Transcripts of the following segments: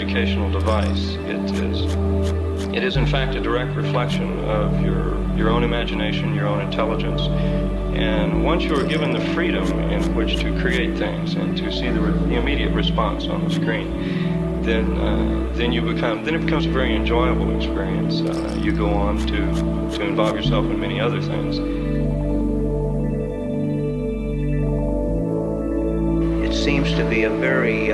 educational device. It is in fact a direct reflection of your own imagination, your own intelligence. And once you are given the freedom in which to create things and to see the immediate response on the screen, then it becomes a very enjoyable experience. You go on to involve yourself in many other things. It seems to be a very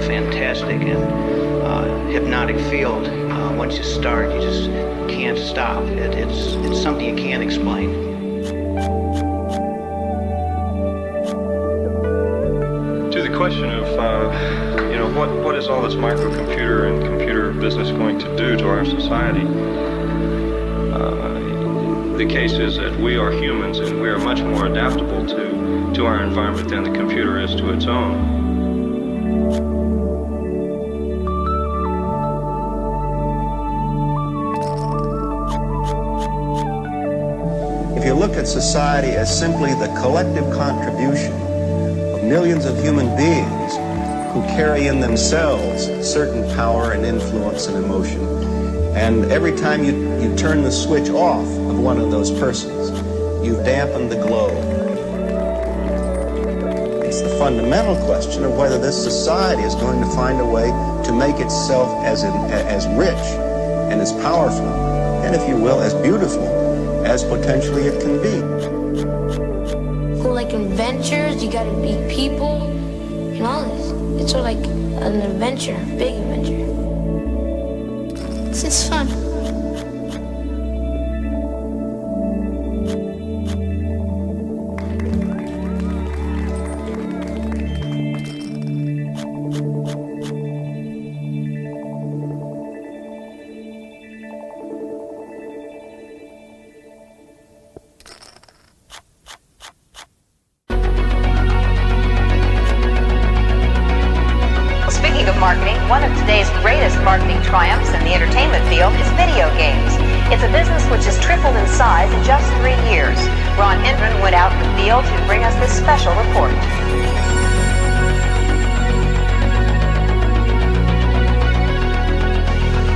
fantastic and hypnotic field. Once you start, you just can't stop. It's something you can't explain. To the question of what is all this microcomputer and computer business going to do to our society? The case is that we are humans and we are much more adaptable to our environment than the computer is to its own. If you look at society as simply the collective contribution of millions of human beings who carry in themselves certain power and influence and emotion, and every time you turn the switch off of one of those persons, you've dampened the glow. It's the fundamental question of whether this society is going to find a way to make itself as rich and as powerful, and if you will, as beautiful as potentially it can be. Well, like adventures, you gotta meet people and all this. It's sort of like an adventure, big adventure. It's just fun. One of today's greatest marketing triumphs in the entertainment field is video games. It's a business which has tripled in size in just 3 years. Ron Indran went out in the field to bring us this special report.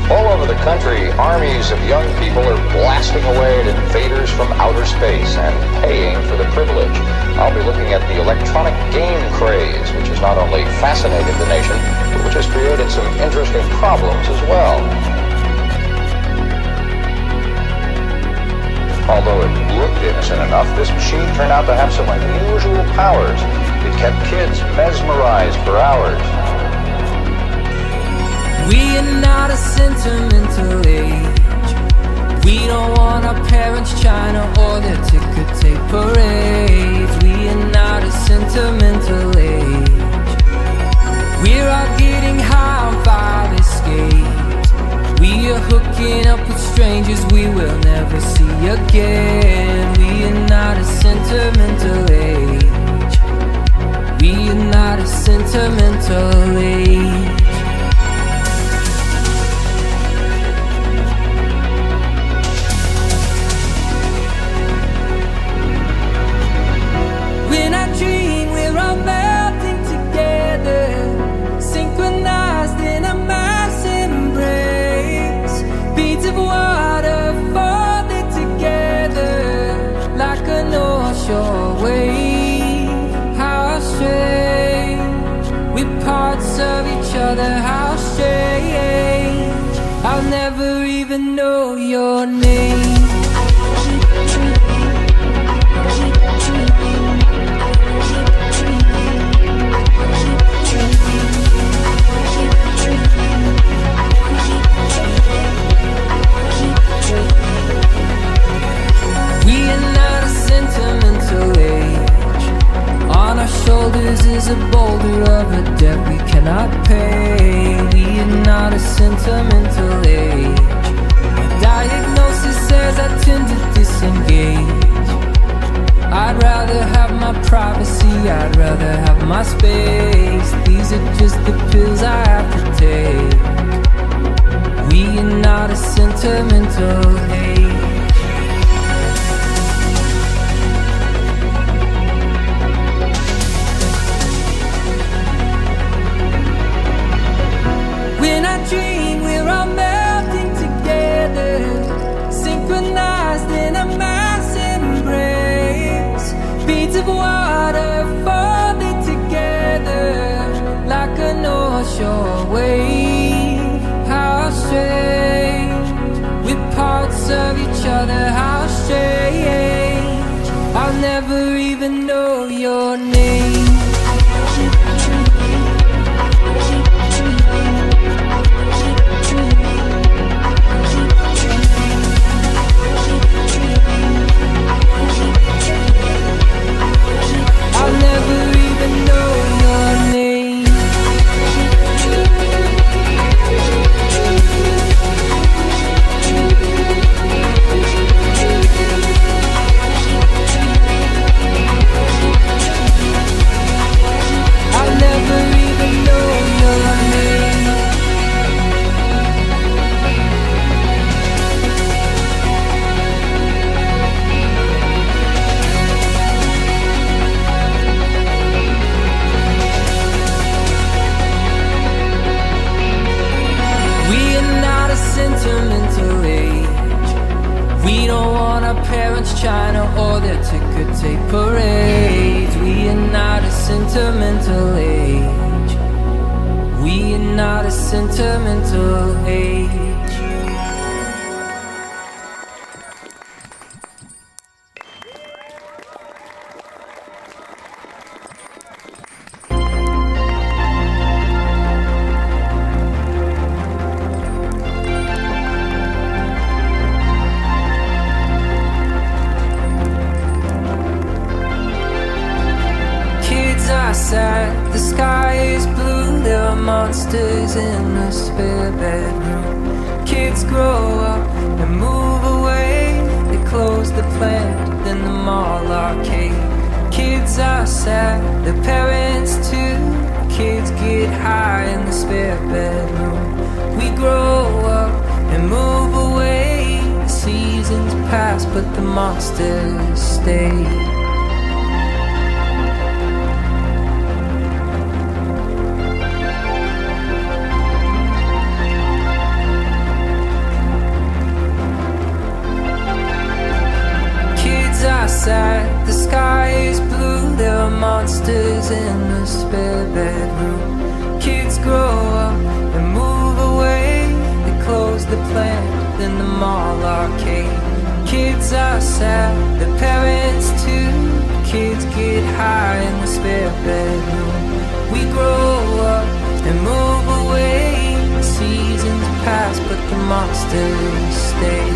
All over the country, armies of young people are blasting away at invaders from outer space and paying for the privilege. I'll be looking at the electronic game craze, which has not only fascinated the nation, but which has created some interesting problems as well. Although it looked innocent enough, this machine turned out to have some unusual powers. It kept kids mesmerized for hours. We are not a sentimental age. We don't want our parents' China or their ticker tape parades. We are not a sentimental age. We're all getting high on 5 escapes. We are hooking up with strangers we will never see again. We are not a sentimental age. We are not a sentimental age. How strange, I'll never even know your name. We are not a sentimental age. On our shoulders is a boulder of a debt we cannot pay. We are not a sentimental age. My diagnosis says I tend to disengage. I'd rather have my privacy, I'd rather have my space. These are just the pills I have to take. We are not a sentimental age. your way. How strange, with parts of each other, how strange. I'll never even know your name. I'll never even know your name. I'll never even know your name. We are not a sentimental age. We don't want our parents' china or their ticker tape parades. We are not a sentimental age. We are not a sentimental age. Kids are sad, the sky is blue, there are monsters in the spare bedroom. Kids grow up and move away, they close the plant, then the mall arcade. Kids are sad, their parents too. Kids get high in the spare bedroom. We grow up and move away, the seasons pass but the monsters stay. The sky is blue, there are monsters in the spare bedroom. Kids grow up and move away, they close the plant, then the mall arcade. Kids are sad, the parents too. Kids get high in the spare bedroom. We grow up and move away, the seasons pass but the monsters stay.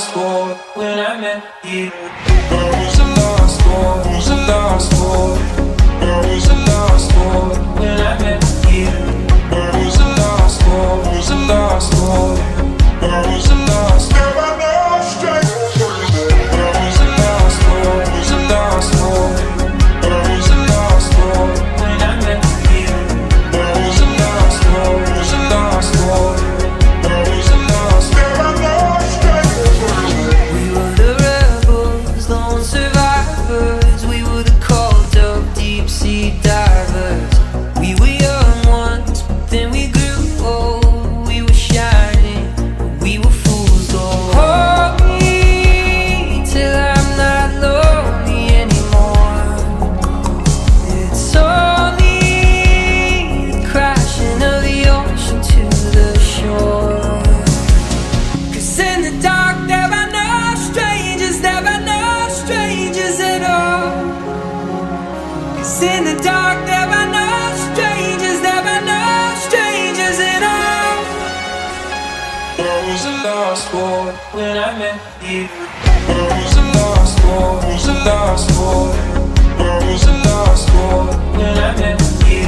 lost boy when I met you. I was a lost boy, was a lost boy. I was a lost boy when I met you. I was a lost boy, was a lost boy. I was a lost boy. Never know straight. I was a lost boy, was a lost boy. I was a lost boy when I met you. I was a lost boy, was a lost boy. I was a lost boy. Never know straight. We were the rebels, lone survivors. We were the called up deep sea divers. We were young ones, but then we grew old. We were shining, but we were fools gold. Hold me till I'm not lonely anymore. It's only the crashing of the ocean to the shore. 'Cause in the dark there are no strangers, there are no strangers at all. 'Cause in the dark there are no strangers, there are no strangers at all. I was a lost boy when I met you. I was a lost boy, was a lost boy. I was a lost boy when I met you.